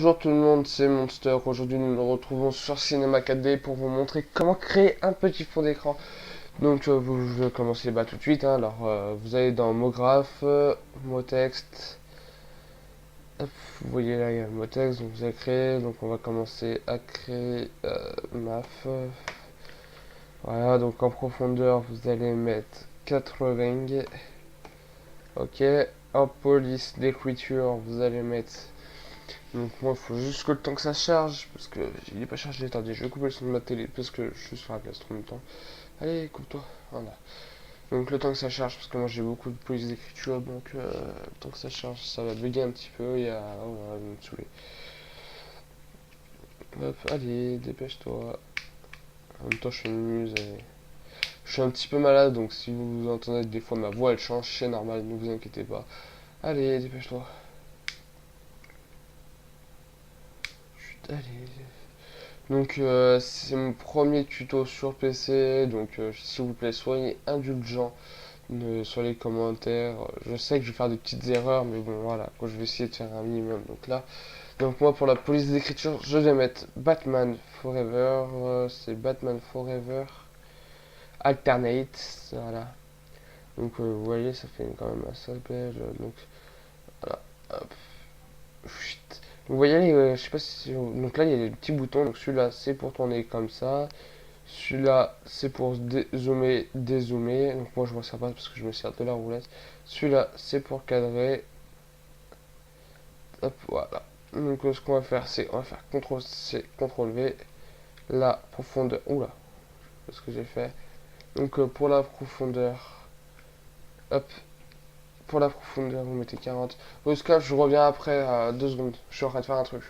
Bonjour tout le monde, c'est Monster. Aujourd'hui nous nous retrouvons sur Cinema 4D pour vous montrer comment créer un petit fond d'écran. Donc je vais commencer tout de suite, hein. Alors vous allez dans mot graphe, mot texte. Hop, vous voyez là il y a le mot texte, donc vous allez créer. Donc on va commencer à créer MAF. Voilà, donc en profondeur vous allez mettre 80. Ok, en police d'écriture vous allez mettre. Donc moi il faut juste que le temps que ça charge, parce que il est pas chargé. Attendez, je vais couper le son de ma télé, parce que je suis sur la place en même temps. Allez, coupe-toi, voilà. Donc le temps que ça charge, parce que moi j'ai beaucoup de police d'écriture, donc le temps que ça charge, ça va bugger un petit peu, il y a... Oh, on va me saouler. Hop, allez, dépêche-toi. En même temps je fais une muse, allez. Je suis un petit peu malade, donc si vous entendez des fois ma voix elle change, c'est normal, ne vous inquiétez pas. Allez, dépêche-toi. Chut, allez. Donc c'est mon premier tuto sur PC, donc s'il vous plaît soyez indulgents sur les commentaires. Je sais que je vais faire des petites erreurs, mais bon voilà, quoi, je vais essayer de faire un minimum. Donc moi pour la police d'écriture, je vais mettre Batman Forever, c'est Batman Forever Alternate, voilà. Donc vous voyez, ça fait quand même un sale page, donc voilà, hop, chut. Vous voyez, je sais pas si... Donc là il y a des petits boutons, donc celui-là c'est pour tourner comme ça. Celui-là, c'est pour zoomer, dézoomer. Donc moi, je m'en sers pas parce que je me sers de la roulette. Celui-là, c'est pour cadrer. Hop, voilà. Donc ce qu'on va faire, c'est on va faire CTRL-C, CTRL-V. La profondeur. Oula, ce que j'ai fait. Donc pour la profondeur, hop, pour la profondeur, vous mettez 40. Au scalp, je reviens après à 2 secondes. Je suis en train de faire un truc.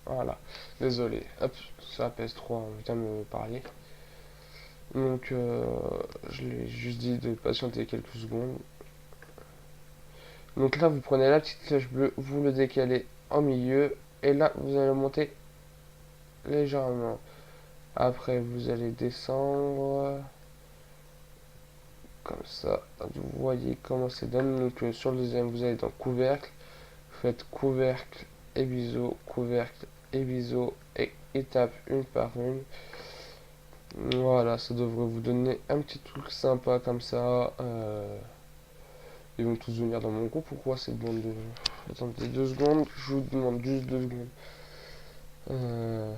Voilà. Désolé. Hop, ça pèse 3, on vient de me parler. Donc je l'ai juste dit de patienter quelques secondes. Donc là, vous prenez la petite flèche bleue, vous le décalez en milieu, et là, vous allez monter légèrement. Après, vous allez descendre, comme ça. Vous voyez comment c'est donne. Donc sur le deuxième, vous allez dans couvercle, vous faites couvercle et biseau, et étape une par une. Voilà, ça devrait vous donner un petit truc sympa comme ça. Ils vont tous venir dans mon groupe. Pourquoi cette bande de... Attendez 2 secondes, je vous demande juste 2 secondes. Euh,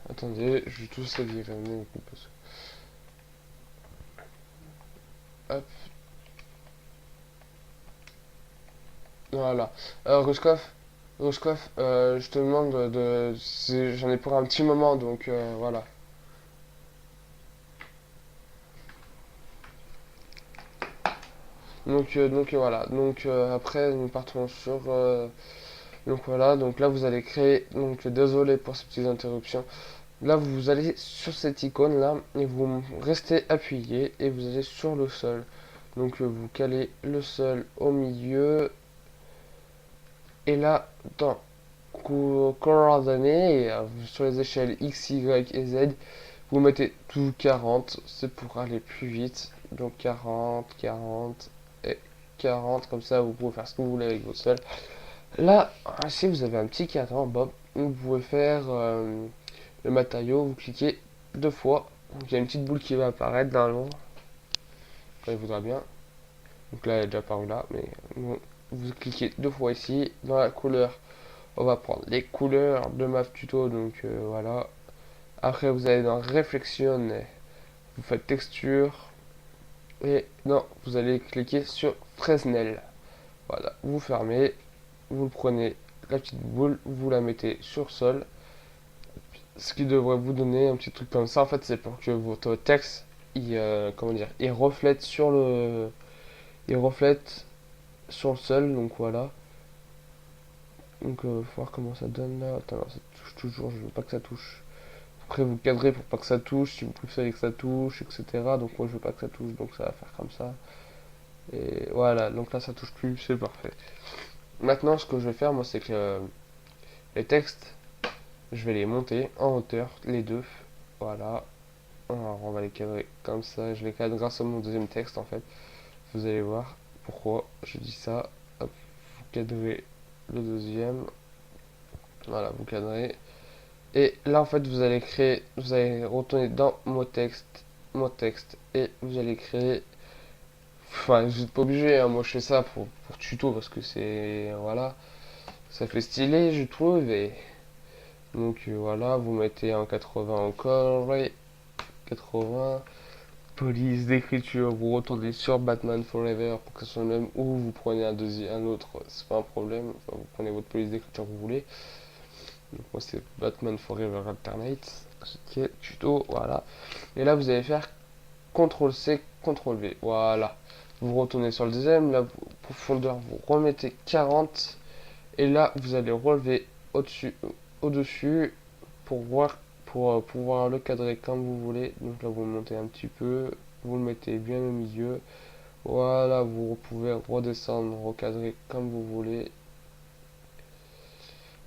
Attendez, je vais tous les virer. Hop, voilà. Ruskov, je te demande de... J'en ai pour un petit moment, donc voilà. Donc voilà. Donc après, nous partons sur... donc voilà, donc là vous allez créer... Donc désolé pour ces petites interruptions. Là, vous allez sur cette icône là et vous restez appuyé et vous allez sur le sol. Donc vous calez le sol au milieu et là dans coordonnées sur les échelles X, Y et Z, vous mettez tout 40, c'est pour aller plus vite. Donc 40, 40 et 40, comme ça vous pouvez faire ce que vous voulez avec votre sol. Là, si vous avez un petit cadran, Bob, vous pouvez faire le matériau, vous cliquez 2 fois. Donc il y a une petite boule qui va apparaître dans l'ombre, quand il voudra bien. Donc là, elle est déjà par là, mais vous cliquez 2 fois ici. Dans la couleur, on va prendre les couleurs de ma tuto, donc voilà. Après, vous allez dans réflexion, vous faites texture, et non, vous allez cliquer sur Fresnel. Voilà, vous fermez, vous prenez la petite boule, vous la mettez sur sol, ce qui devrait vous donner un petit truc comme ça. En fait, c'est pour que votre texte, comment dire, il reflète sur le sol. Donc voilà. Donc, faut voir comment ça donne là. Attends, ça touche toujours. Je veux pas que ça touche. Après, vous cadrez pour pas que ça touche. Si vous préférez que ça touche, etc. Donc moi, je veux pas que ça touche. Donc ça va faire comme ça. Et voilà. Donc là, ça touche plus. C'est parfait. Maintenant, ce que je vais faire, moi, c'est que les textes, je vais les monter en hauteur, les deux. Voilà. Alors, on va les cadrer comme ça. Je les cadre grâce à mon deuxième texte en fait. Vous allez voir pourquoi je dis ça. Hop, vous cadrez. le deuxième. Voilà, vous cadrez. Et là, en fait, vous allez retourner dans mot texte, et vous allez créer. Enfin, vous n'êtes pas obligé, hein, moi je fais ça pour tuto parce que c'est. Voilà, ça fait stylé, je trouve. Et donc voilà, vous mettez en 80 encore, ouais, 80. Police d'écriture, vous retournez sur Batman Forever pour que ce soit le même, ou vous prenez un autre, c'est pas un problème. Enfin, vous prenez votre police d'écriture que vous voulez. Donc moi c'est Batman Forever Alternate. Ok, tuto, voilà. Et là vous allez faire CTRL C, CTRL V. Voilà. Vous retournez sur le deuxième, là profondeur vous remettez 40. Et là vous allez relever au-dessus pour voir pour pouvoir le cadrer comme vous voulez. Donc là vous le montez un petit peu, vous le mettez bien au milieu. Voilà, vous pouvez redescendre, recadrer comme vous voulez.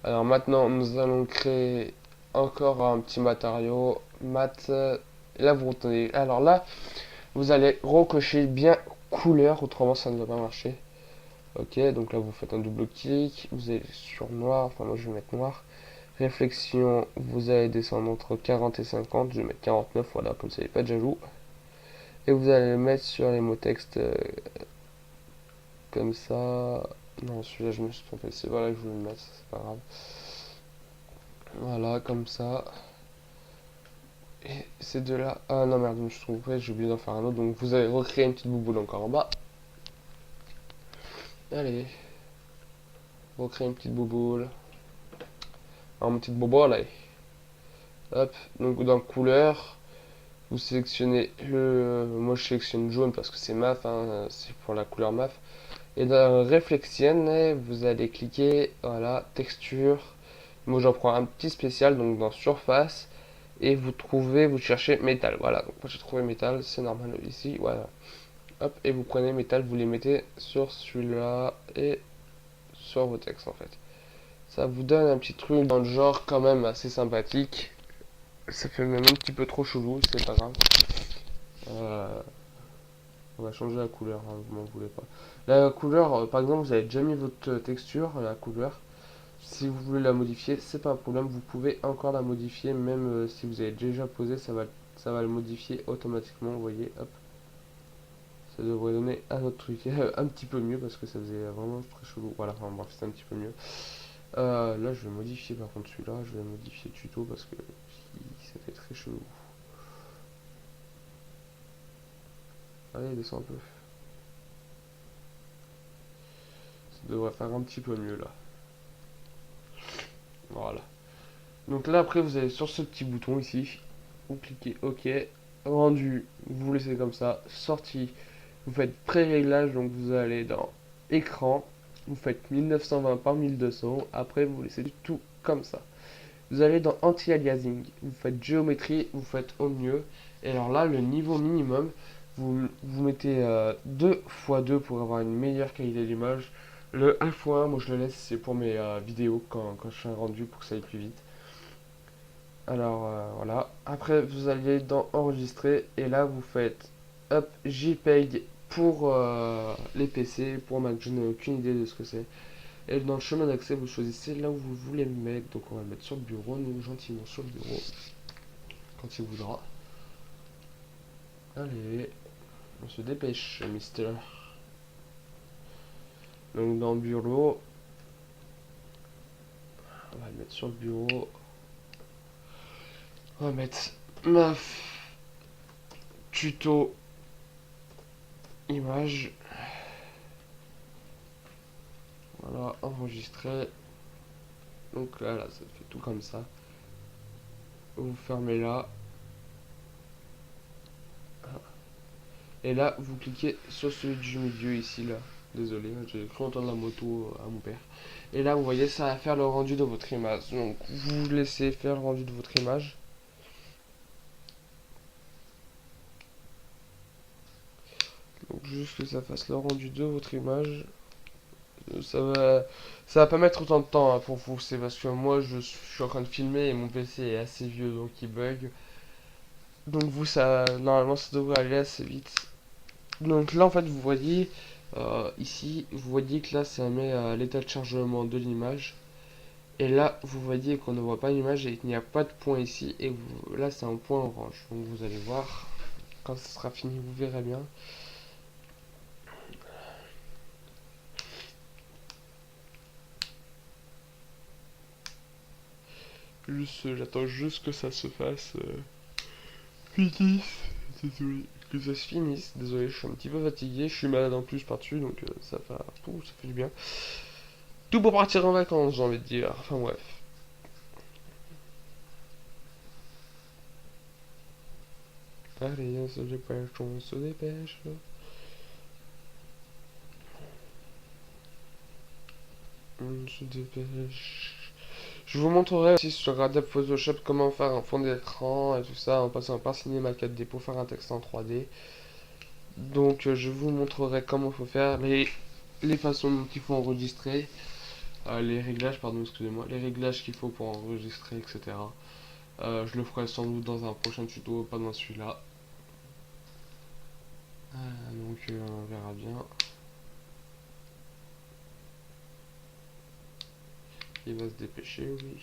Alors maintenant, nous allons créer encore un petit matériau. Mat. Là, vous retenez. Alors là, vous allez recocher bien couleur, autrement ça ne va pas marcher. Ok, donc là, vous faites un double clic. Vous allez sur noir. Enfin, moi, je vais mettre noir. Réflexion, vous allez descendre entre 40 et 50. Je vais mettre 49, voilà, comme ça, il n'y a pas de jaloux. Et vous allez le mettre sur les mots texte comme ça. Non, celui-là, je me suis trompé. C'est voilà que je voulais le mettre, c'est pas grave. Voilà, comme ça. Et ces deux-là. Ah non, merde, je me suis trompé, j'ai oublié d'en faire un autre. Donc vous allez recréer une petite bouboule encore en bas. Allez. Recréer une petite bouboule. Une petite bouboule, allez. Hop. Donc dans couleur, vous sélectionnez le. Moi je sélectionne jaune parce que c'est MAF, hein, c'est pour la couleur MAF. Et dans Reflection, vous allez cliquer, voilà, texture. Moi j'en prends un petit spécial, donc dans surface. Et vous cherchez métal. Voilà, donc moi j'ai trouvé métal, c'est normal ici, voilà. Hop, et vous prenez métal, vous les mettez sur celui-là et sur vos textes en fait. Ça vous donne un petit truc dans le genre quand même assez sympathique. Ça fait même un petit peu trop chelou, c'est pas grave. Euh, on va changer la couleur, hein, vous m'en voulez pas. La couleur, par exemple, vous avez déjà mis votre texture, la couleur. Si vous voulez la modifier, c'est pas un problème, vous pouvez encore la modifier, même si vous avez déjà posé, ça va le modifier automatiquement, vous voyez, hop. Ça devrait donner un autre truc, un petit peu mieux, parce que ça faisait vraiment très chelou. Voilà, enfin bref, c'est un petit peu mieux. Là, je vais modifier par contre celui-là, je vais modifier tuto, parce que ça fait très chelou. Allez, descend un peu. Ça devrait faire un petit peu mieux là. Voilà. Donc là, après, vous allez sur ce petit bouton ici. Vous cliquez OK. Rendu, vous laissez comme ça. Sortie, vous faites pré-réglage. Donc vous allez dans écran. Vous faites 1920 par 1200. Après, vous laissez tout comme ça. Vous allez dans anti-aliasing. Vous faites géométrie. Vous faites au mieux. Et alors là, le niveau minimum, vous mettez 2 x 2 pour avoir une meilleure qualité d'image. Le 1 x 1, moi je le laisse, c'est pour mes vidéos quand je fais un rendu pour que ça aille plus vite. Alors voilà. Après, vous allez dans enregistrer et là vous faites hop JPEG pour les PC, pour Mac. Je n'ai aucune idée de ce que c'est. Et dans le chemin d'accès, vous choisissez là où vous voulez le mettre. Donc on va le mettre sur le bureau, nous gentiment sur le bureau quand il voudra. Allez, on se dépêche, Mister. Donc dans le bureau, on va le mettre sur le bureau. On va mettre MAF tuto image. Voilà, enregistrer. Donc là, ça fait tout comme ça. Vous fermez là. Et là, vous cliquez sur celui du milieu ici, là. Désolé, j'ai cru entendre la moto à mon père. Et là, vous voyez, ça va faire le rendu de votre image. Donc, vous laissez faire le rendu de votre image. Donc, juste que ça fasse le rendu de votre image. Ça va pas mettre autant de temps hein, pour vous. C'est parce que moi, je suis en train de filmer et mon PC est assez vieux, donc il bug. Donc, vous, ça, normalement, ça devrait aller assez vite. Donc là, en fait, vous voyez, Ici, vous voyez que là, ça met l'état de chargement de l'image. Et là, vous voyez qu'on ne voit pas l'image et qu'il n'y a pas de point ici. Et là, c'est un point orange. Donc vous allez voir, quand ce sera fini, vous verrez bien. J'attends juste que ça se fasse. Finisse. Désolé. Que ça se finisse. Désolé, je suis un petit peu fatigué. Je suis malade en plus par-dessus, donc ça fait du bien. Tout pour partir en vacances, j'ai envie de dire. Enfin bref. Allez, on se dépêche, on se dépêche. On se dépêche. Je vous montrerai aussi sur Adobe Photoshop comment faire un fond d'écran et tout ça en passant par Cinema 4D pour faire un texte en 3D. Donc je vous montrerai comment il faut faire, les façons dont il faut enregistrer, les réglages, pardon, excusez-moi, les réglages qu'il faut pour enregistrer, etc. Je le ferai sans doute dans un prochain tuto, pas dans celui-là. Donc on verra bien. Il va se dépêcher, oui.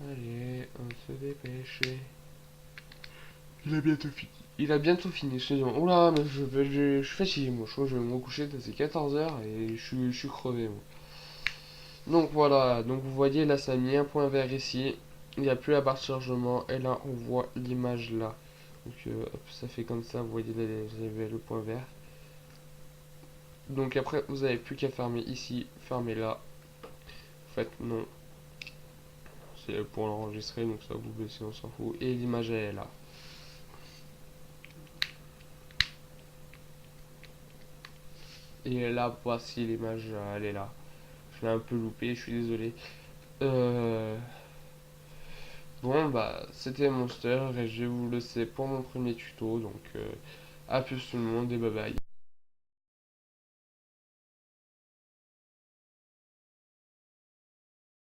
Allez, on se dépêche. Il a bientôt fini. Il a bientôt fini, excusez-moi. Oula, mais je suis fatigué, moi. Je crois que je vais me recoucher, c'est 14 h et je suis crevé, moi. Donc voilà, donc vous voyez là, ça a mis un point vert ici. Il n'y a plus la barre de chargement et là, on voit l'image là. Donc hop, ça fait comme ça, vous voyez là, vous avez le point vert. Donc après, vous n'avez plus qu'à fermer ici, fermer là. En fait, non. C'est pour l'enregistrer, donc ça vous baissez, on s'en fout. Et l'image elle est là. Et là, voici l'image, elle est là. Je l'ai un peu loupé, je suis désolé. Euh... Bon, bah, c'était Monster et je vais vous laisser pour mon premier tuto. Donc, à plus tout le monde et bye bye.